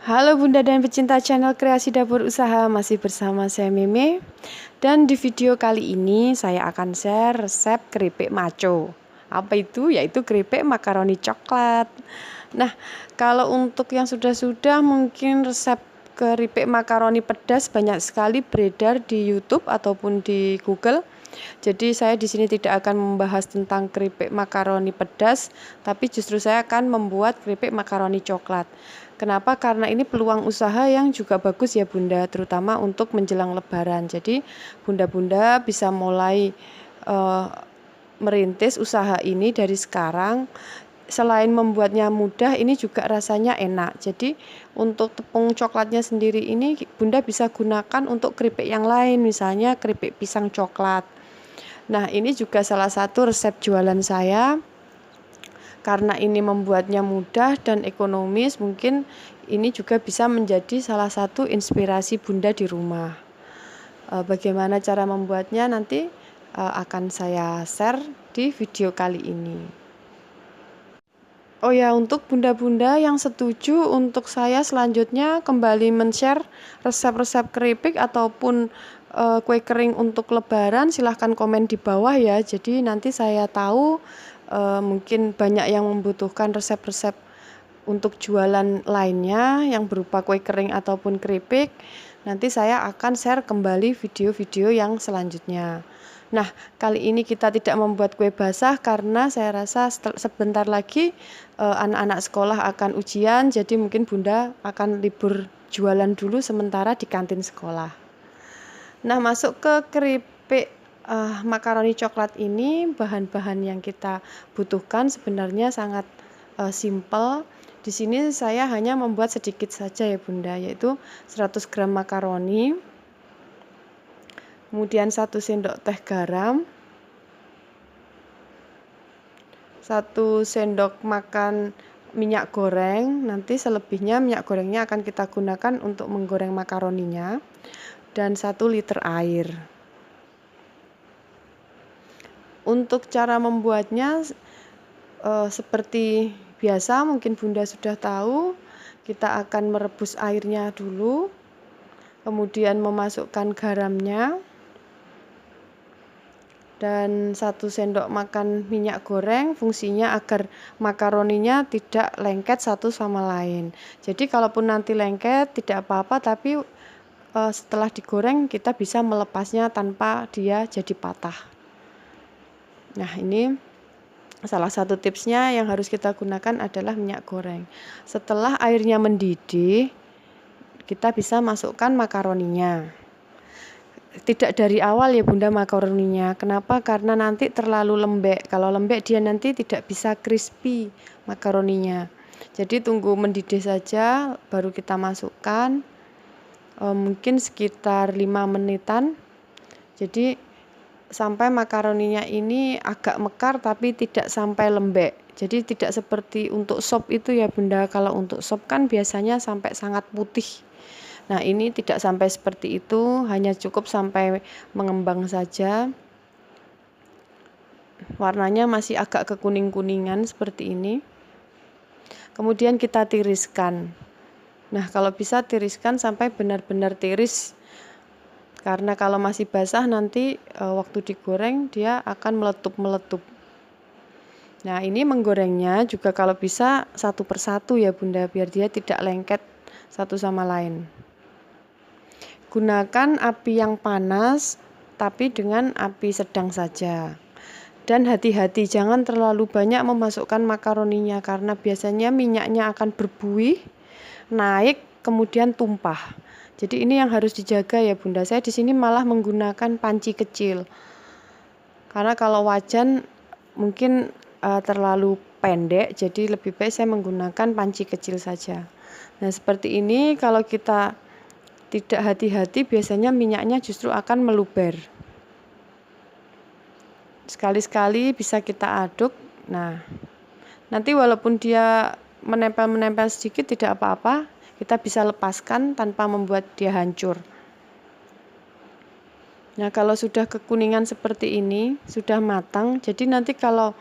Halo Bunda dan pecinta channel kreasi dapur usaha, masih bersama saya Meme. Dan di video kali ini saya akan share resep keripik maco. Apa itu? Yaitu keripik makaroni coklat. Nah, kalau untuk yang sudah-sudah mungkin resep keripik makaroni pedas banyak sekali beredar di YouTube ataupun di Google. Jadi saya di sini tidak akan membahas tentang keripik makaroni pedas, tapi justru saya akan membuat keripik makaroni coklat. Kenapa? Karena ini peluang usaha yang juga bagus ya Bunda, terutama untuk menjelang Lebaran. Jadi Bunda-bunda bisa mulai merintis usaha ini dari sekarang. Selain membuatnya mudah, ini juga rasanya enak. Jadi untuk tepung coklatnya sendiri ini Bunda bisa gunakan untuk keripik yang lain, misalnya keripik pisang coklat. Nah, ini juga salah satu resep jualan saya. Karena ini membuatnya mudah dan ekonomis, mungkin ini juga bisa menjadi salah satu inspirasi Bunda di rumah. Bagaimana cara membuatnya nanti akan saya share di video kali ini. Oh ya, untuk bunda-bunda yang setuju untuk saya selanjutnya kembali men-share resep-resep keripik ataupun kue kering untuk Lebaran, silahkan komen di bawah ya. Jadi nanti saya tahu mungkin banyak yang membutuhkan resep-resep untuk jualan lainnya yang berupa kue kering ataupun keripik. Nanti saya akan share kembali video-video yang selanjutnya. Nah, kali ini kita tidak membuat kue basah karena saya rasa sebentar lagi anak-anak sekolah akan ujian, jadi mungkin Bunda akan libur jualan dulu sementara di kantin sekolah. Nah, masuk ke keripik makaroni coklat ini, bahan-bahan yang kita butuhkan sebenarnya sangat simple. Di sini saya hanya membuat sedikit saja ya Bunda, yaitu 100 gram makaroni, kemudian 1 sendok teh garam, 1 sendok makan minyak goreng. Nanti selebihnya minyak gorengnya akan kita gunakan untuk menggoreng makaroninya, dan 1 liter air. Untuk cara membuatnya seperti biasa, mungkin Bunda sudah tahu, kita akan merebus airnya dulu, kemudian memasukkan garamnya, dan 1 sendok makan minyak goreng, fungsinya agar makaroninya tidak lengket satu sama lain. Jadi kalaupun nanti lengket tidak apa-apa, tapi setelah digoreng kita bisa melepasnya tanpa dia jadi patah. Nah, ini salah satu tipsnya yang harus kita gunakan adalah minyak goreng. Setelah airnya mendidih, kita bisa masukkan makaroninya. Tidak dari awal ya Bunda makaroninya. Kenapa? Karena nanti terlalu lembek. Kalau lembek dia nanti tidak bisa crispy makaroninya. Jadi tunggu mendidih saja baru kita masukkan. Mungkin sekitar 5 menitan. Jadi sampai makaroninya ini agak mekar tapi tidak sampai lembek. Jadi tidak seperti untuk sop itu ya Bunda. Kalau untuk sop kan biasanya sampai sangat putih. Nah, ini tidak sampai seperti itu, hanya cukup sampai mengembang saja. Warnanya masih agak kekuning-kuningan seperti ini. Kemudian kita tiriskan. Nah, kalau bisa tiriskan sampai benar-benar tiris. Karena kalau masih basah nanti waktu digoreng dia akan meletup-meletup. Nah, ini menggorengnya juga kalau bisa satu persatu ya Bunda, biar dia tidak lengket satu sama lain. Gunakan api yang panas, tapi dengan api sedang saja. Dan hati-hati, jangan terlalu banyak memasukkan makaroninya, karena biasanya minyaknya akan berbuih, naik, kemudian tumpah. Jadi ini yang harus dijaga ya Bunda. Saya di sini malah menggunakan panci kecil. Karena kalau wajan mungkin terlalu pendek, jadi lebih baik saya menggunakan panci kecil saja. Nah, seperti ini kalau kita tidak hati-hati biasanya minyaknya justru akan meluber. Sekali-sekali bisa kita aduk. Nah, nanti walaupun dia menempel-menempel sedikit tidak apa-apa, kita bisa lepaskan tanpa membuat dia hancur. Nah, kalau sudah kekuningan seperti ini, sudah matang, jadi nanti kalau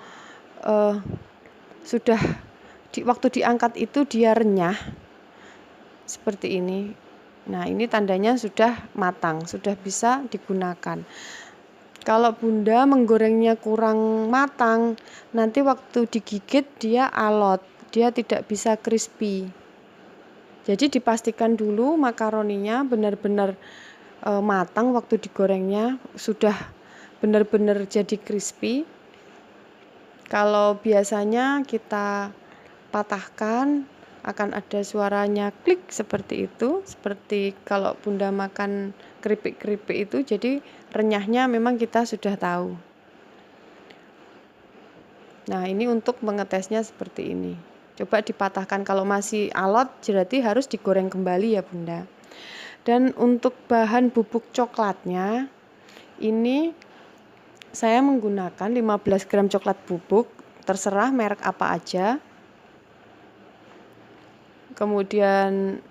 sudah waktu diangkat itu dia renyah, seperti ini. Nah, ini tandanya sudah matang, sudah bisa digunakan. Kalau Bunda menggorengnya kurang matang, nanti waktu digigit dia alot, dia tidak bisa crispy. Jadi dipastikan dulu makaroninya benar-benar matang waktu digorengnya, sudah benar-benar jadi crispy. Kalau biasanya kita patahkan akan ada suaranya klik seperti itu, seperti kalau Bunda makan keripik-keripik itu, jadi renyahnya memang kita sudah tahu. Nah, ini untuk mengetesnya seperti ini. Coba dipatahkan, kalau masih alot berarti harus digoreng kembali ya Bunda. Dan untuk bahan bubuk coklatnya, ini saya menggunakan 15 gram coklat bubuk, terserah merek apa aja. Kemudian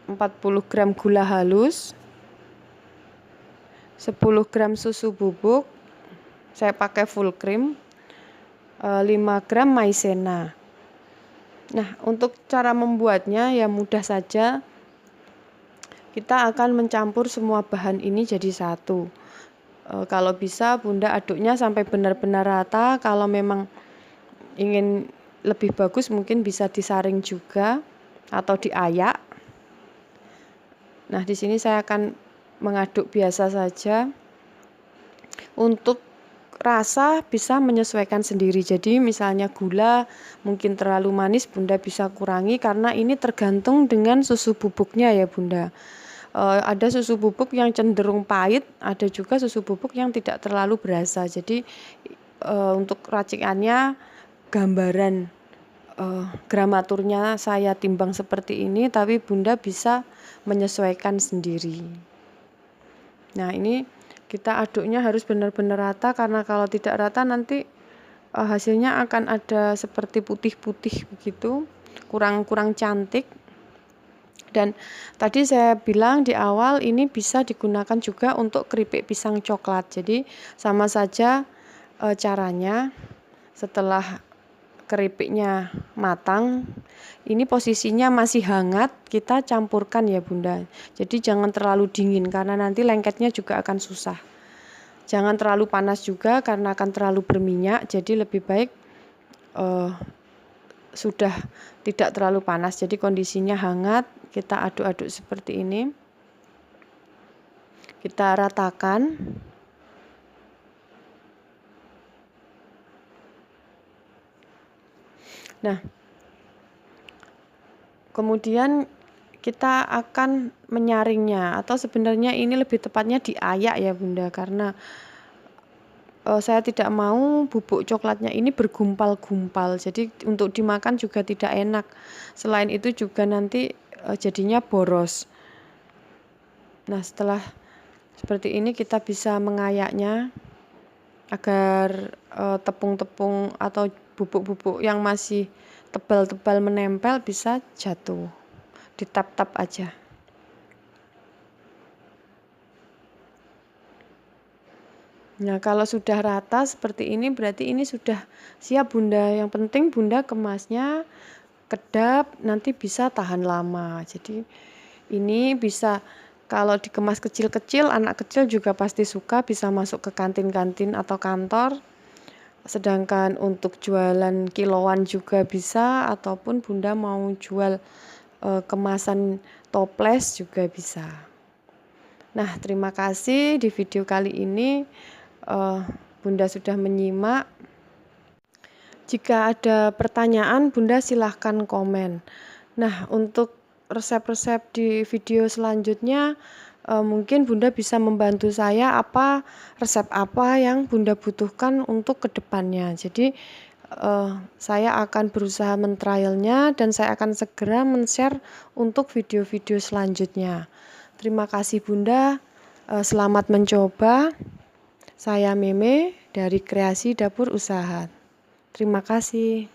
40 gram gula halus, 10 gram susu bubuk, saya pakai full cream, 5 gram maizena. Nah, untuk cara membuatnya ya mudah saja. Kita akan mencampur semua bahan ini jadi satu. Kalau bisa Bunda aduknya sampai benar-benar rata. Kalau memang ingin lebih bagus mungkin bisa disaring juga atau diayak. Nah, di sini saya akan mengaduk biasa saja. Untuk rasa bisa menyesuaikan sendiri. Jadi misalnya gula mungkin terlalu manis, Bunda bisa kurangi karena ini tergantung dengan susu bubuknya ya Bunda. Ada susu bubuk yang cenderung pahit, ada juga susu bubuk yang tidak terlalu berasa. Jadi untuk racikannya gambaran gramaturnya saya timbang seperti ini, tapi Bunda bisa menyesuaikan sendiri. Nah, ini kita aduknya harus benar-benar rata, karena kalau tidak rata nanti hasilnya akan ada seperti putih-putih begitu, kurang cantik. Dan tadi saya bilang di awal ini bisa digunakan juga untuk keripik pisang coklat. Jadi sama saja caranya. Setelah keripiknya matang, ini posisinya masih hangat, kita campurkan ya Bunda. Jadi jangan terlalu dingin karena nanti lengketnya juga akan susah. Jangan terlalu panas juga karena akan terlalu berminyak, jadi lebih baik sudah tidak terlalu panas. Jadi kondisinya hangat, kita aduk-aduk seperti ini. Kita ratakan. Nah, kemudian kita akan menyaringnya, atau sebenarnya ini lebih tepatnya diayak ya Bunda, karena saya tidak mau bubuk coklatnya ini bergumpal-gumpal, jadi untuk dimakan juga tidak enak. Selain itu juga nanti jadinya boros. Nah, setelah seperti ini kita bisa mengayaknya agar tepung-tepung atau bubuk-bubuk yang masih tebal-tebal menempel bisa jatuh. Ditap-tap aja. Nah, kalau sudah rata seperti ini berarti ini sudah siap Bunda. Yang penting Bunda kemasnya kedap, nanti bisa tahan lama. Jadi ini bisa, kalau dikemas kecil-kecil, anak kecil juga pasti suka, bisa masuk ke kantin-kantin atau kantor. Sedangkan untuk jualan kiloan juga bisa, ataupun Bunda mau jual kemasan toples juga bisa. Nah, terima kasih di video kali ini Bunda sudah menyimak. Jika ada pertanyaan, Bunda silahkan komen. Nah, untuk resep-resep di video selanjutnya mungkin Bunda bisa membantu saya resep apa yang Bunda butuhkan untuk kedepannya. Jadi saya akan berusaha men-trialnya dan saya akan segera men-share untuk video-video selanjutnya. Terima kasih Bunda, selamat mencoba. Saya Meme dari Kreasi Dapur Usaha. Terima kasih.